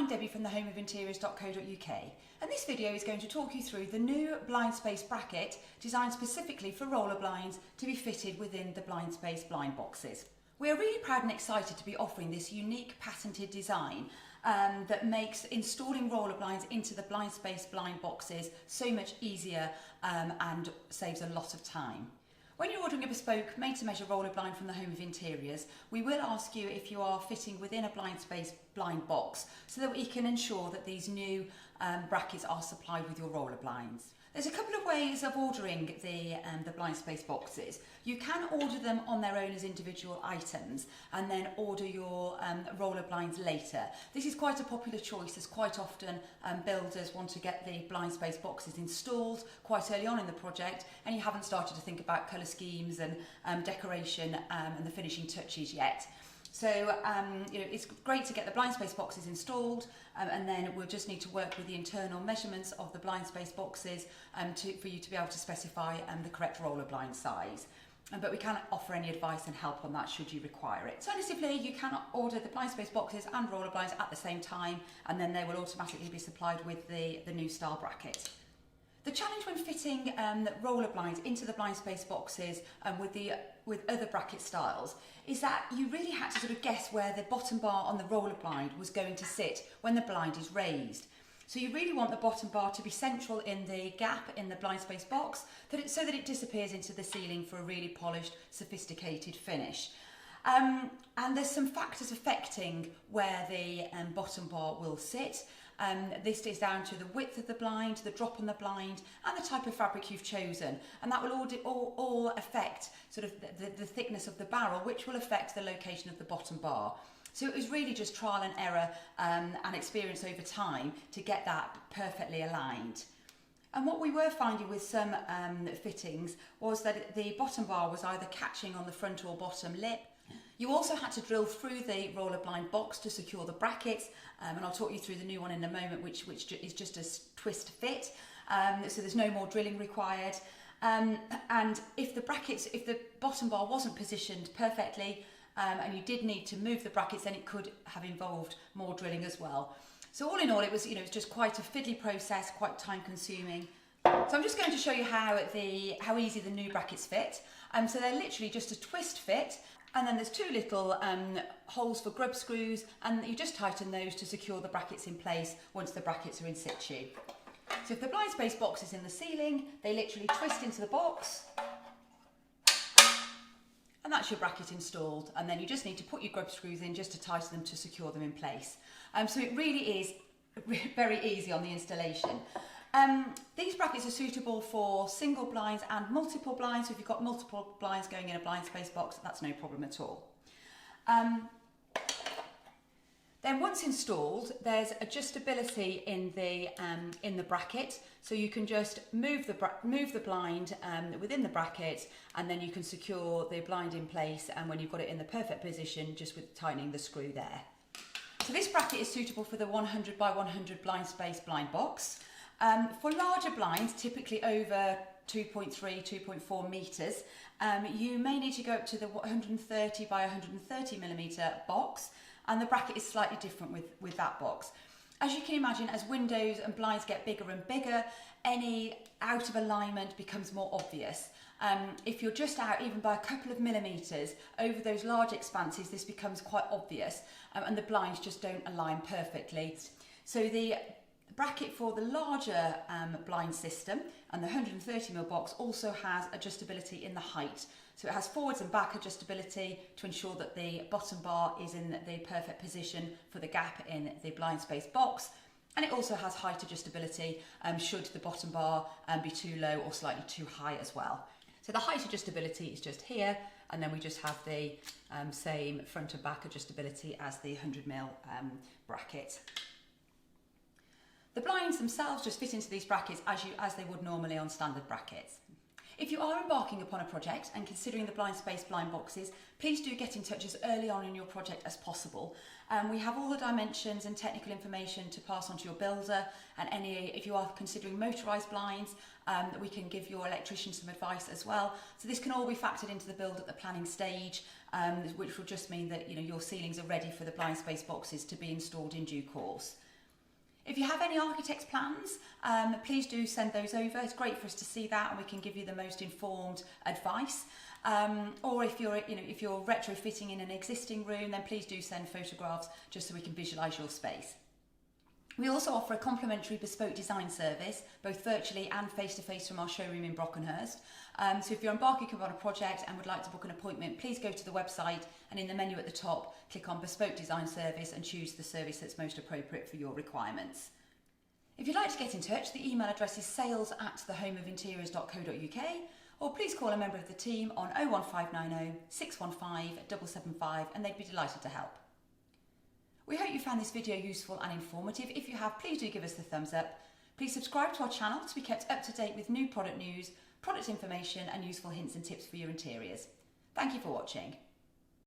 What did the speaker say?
I'm Debbie from thehomeofinteriors.co.uk, and this video is going to talk you through the new Blindspace bracket designed specifically for roller blinds to be fitted within the Blindspace blind boxes. We are really proud and excited to be offering this unique patented design that makes installing roller blinds into the Blindspace blind boxes so much easier and saves a lot of time. When you're ordering a bespoke made-to-measure roller blind from the Home of Interiors, we will ask you if you are fitting within a Blindspace blind box so that we can ensure that these new brackets are supplied with your roller blinds. There's a couple of ways of ordering the Blindspace boxes. You can order them on their own as individual items and then order your roller blinds later. This is quite a popular choice as quite often builders want to get the Blindspace boxes installed quite early on in the project and you haven't started to think about colour schemes and decoration and the finishing touches yet. So it's great to get the Blindspace boxes installed and then we'll just need to work with the internal measurements of the Blindspace boxes for you to be able to specify the correct roller blind size. But we can offer any advice and help on that should you require it. Alternatively, you can order the Blindspace boxes and roller blinds at the same time and then they will automatically be supplied with the new style bracket. The challenge when fitting roller blinds into the Blindspace boxes with other bracket styles is that you really had to sort of guess where the bottom bar on the roller blind was going to sit when the blind is raised. So you really want the bottom bar to be central in the gap in the Blindspace box so that it disappears into the ceiling for a really polished, sophisticated finish. And there's some factors affecting where the bottom bar will sit. This is down to the width of the blind, the drop on the blind and the type of fabric you've chosen, and that will all affect sort of the thickness of the barrel, which will affect the location of the bottom bar. So it was really just trial and error and experience over time to get that perfectly aligned. And what we were finding with some fittings was that the bottom bar was either catching on the front or bottom lip. You also had to drill through the roller blind box to secure the brackets, and I'll talk you through the new one in a moment, which is just a twist fit, so there's no more drilling required. And if the bottom bar wasn't positioned perfectly, and you did need to move the brackets, then it could have involved more drilling as well. So all in all, it was just quite a fiddly process, quite time consuming. So I'm just going to show you how easy the new brackets fit. So they're literally just a twist fit. And then there's two little holes for grub screws and you just tighten those to secure the brackets in place once the brackets are in situ. So if the Blindspace box is in the ceiling, they literally twist into the box and that's your bracket installed, and then you just need to put your grub screws in just to tighten them to secure them in place. So it really is very easy on the installation. These brackets are suitable for single blinds and multiple blinds, so if you've got multiple blinds going in a Blindspace box, that's no problem at all. Then once installed, there's adjustability in the bracket, so you can just move the blind within the bracket, and then you can secure the blind in place, and when you've got it in the perfect position, just with tightening the screw there. So this bracket is suitable for the 100 by 100 Blindspace blind box. For larger blinds, typically over 2.3, 2.4 metres, you may need to go up to the 130 by 130 millimetre box, and the bracket is slightly different with that box. As you can imagine, as windows and blinds get bigger and bigger, any out of alignment becomes more obvious. If you're just out even by a couple of millimetres over those large expanses, this becomes quite obvious, and the blinds just don't align perfectly. So the bracket for the larger blind system and the 130mm box also has adjustability in the height. So it has forwards and back adjustability to ensure that the bottom bar is in the perfect position for the gap in the Blindspace box. And it also has height adjustability should the bottom bar be too low or slightly too high as well. So the height adjustability is just here, and then we just have the same front and back adjustability as the 100mm bracket. The blinds themselves just fit into these brackets as they would normally on standard brackets. If you are embarking upon a project and considering the Blindspace blind boxes, please do get in touch as early on in your project as possible. We have all the dimensions and technical information to pass on to your builder, and if you are considering motorised blinds, we can give your electrician some advice as well. So this can all be factored into the build at the planning stage, which will just mean that your ceilings are ready for the Blindspace boxes to be installed in due course. If you have any architect's plans, please do send those over. It's great for us to see that and we can give you the most informed advice. Or if you're retrofitting in an existing room, then please do send photographs just so we can visualise your space. We also offer a complimentary bespoke design service, both virtually and face-to-face from our showroom in Brockenhurst. So if you're embarking upon a project and would like to book an appointment, please go to the website and in the menu at the top, click on Bespoke Design Service and choose the service that's most appropriate for your requirements. If you'd like to get in touch, the email address is sales@thehomeofinteriors.co.uk, or please call a member of the team on 01590 615 775 and they'd be delighted to help. We hope you found this video useful and informative. If you have, please do give us the thumbs up. Please subscribe to our channel to be kept up to date with new product news, product information and useful hints and tips for your interiors. Thank you for watching.